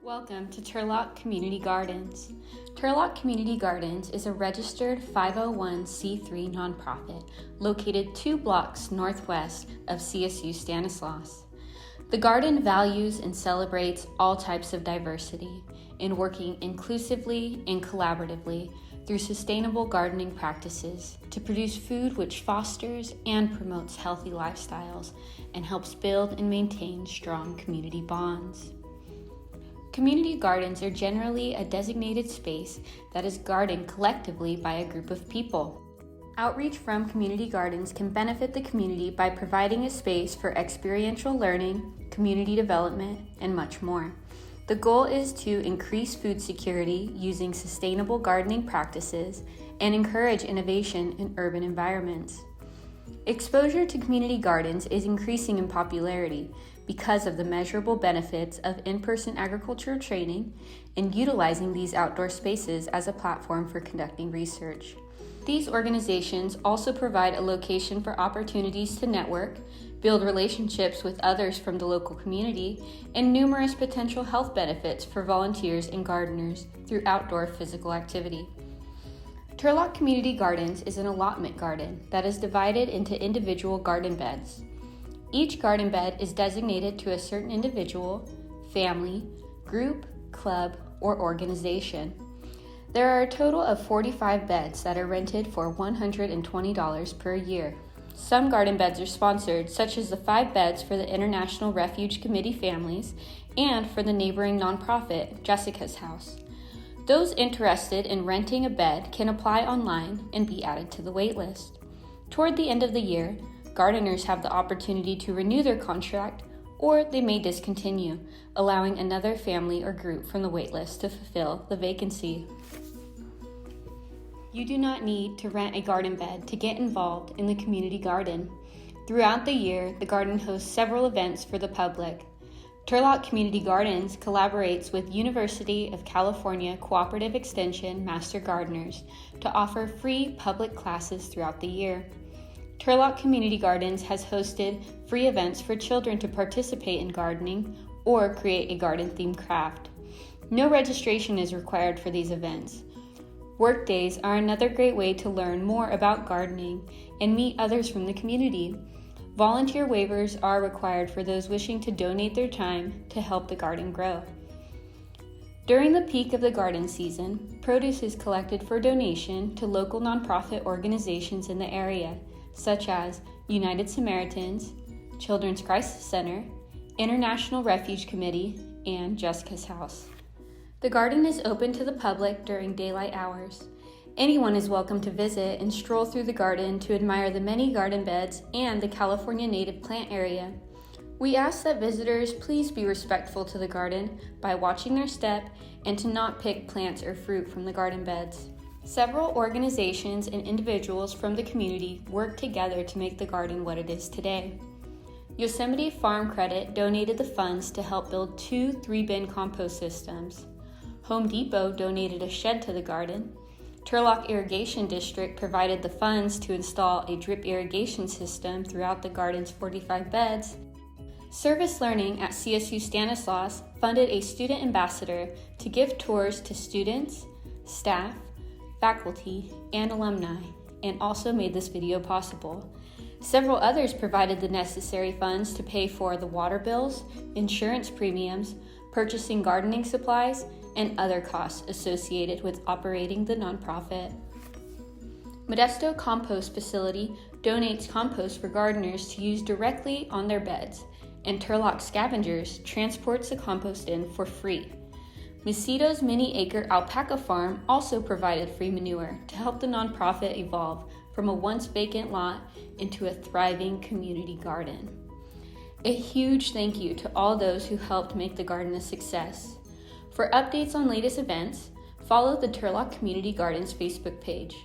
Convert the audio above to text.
Welcome to Turlock Community Gardens. Turlock Community Gardens is a registered 501c3 nonprofit located 2 blocks northwest of CSU Stanislaus. The garden values and celebrates all types of diversity in working inclusively and collaboratively through sustainable gardening practices to produce food which fosters and promotes healthy lifestyles and helps build and maintain strong community bonds. Community gardens are generally a designated space that is gardened collectively by a group of people. Outreach from community gardens can benefit the community by providing a space for experiential learning, community development, and much more. The goal is to increase food security using sustainable gardening practices and encourage innovation in urban environments. Exposure to community gardens is increasing in popularity because of the measurable benefits of in-person agricultural training and utilizing these outdoor spaces as a platform for conducting research. These organizations also provide a location for opportunities to network, build relationships with others from the local community, and numerous potential health benefits for volunteers and gardeners through outdoor physical activity. Turlock Community Gardens is an allotment garden that is divided into individual garden beds. Each garden bed is designated to a certain individual, family, group, club, or organization. There are a total of 45 beds that are rented for $120 per year. Some garden beds are sponsored, such as the 5 beds for the International Refuge Committee families and for the neighboring nonprofit, Jessica's House. Those interested in renting a bed can apply online and be added to the wait list. Toward the end of the year, gardeners have the opportunity to renew their contract, or they may discontinue, allowing another family or group from the wait list to fulfill the vacancy. You do not need to rent a garden bed to get involved in the community garden. Throughout the year, the garden hosts several events for the public. Turlock Community Gardens collaborates with University of California Cooperative Extension Master Gardeners to offer free public classes throughout the year. Turlock Community Gardens has hosted free events for children to participate in gardening or create a garden-themed craft. No registration is required for these events. Work days are another great way to learn more about gardening and meet others from the community. Volunteer waivers are required for those wishing to donate their time to help the garden grow. During the peak of the garden season, produce is collected for donation to local nonprofit organizations in the area, such as United Samaritans, Children's Crisis Center, International Refuge Committee, and Jessica's House. The garden is open to the public during daylight hours. Anyone is welcome to visit and stroll through the garden to admire the many garden beds and the California native plant area. We ask that visitors please be respectful to the garden by watching their step and to not pick plants or fruit from the garden beds. Several organizations and individuals from the community work together to make the garden what it is today. Yosemite Farm Credit donated the funds to help build 2 3-bin compost systems. Home Depot donated a shed to the garden. Turlock Irrigation District provided the funds to install a drip irrigation system throughout the garden's 45 beds. Service Learning at CSU Stanislaus funded a student ambassador to give tours to students, staff, faculty, and alumni, and also made this video possible. Several others provided the necessary funds to pay for the water bills, insurance premiums, purchasing gardening supplies, and other costs associated with operating the nonprofit. Modesto Compost Facility donates compost for gardeners to use directly on their beds, and Turlock Scavengers transports the compost in for free. Macedo's mini-acre alpaca farm also provided free manure to help the nonprofit evolve from a once vacant lot into a thriving community garden. A huge thank you to all those who helped make the garden a success. For updates on latest events, follow the Turlock Community Gardens Facebook page.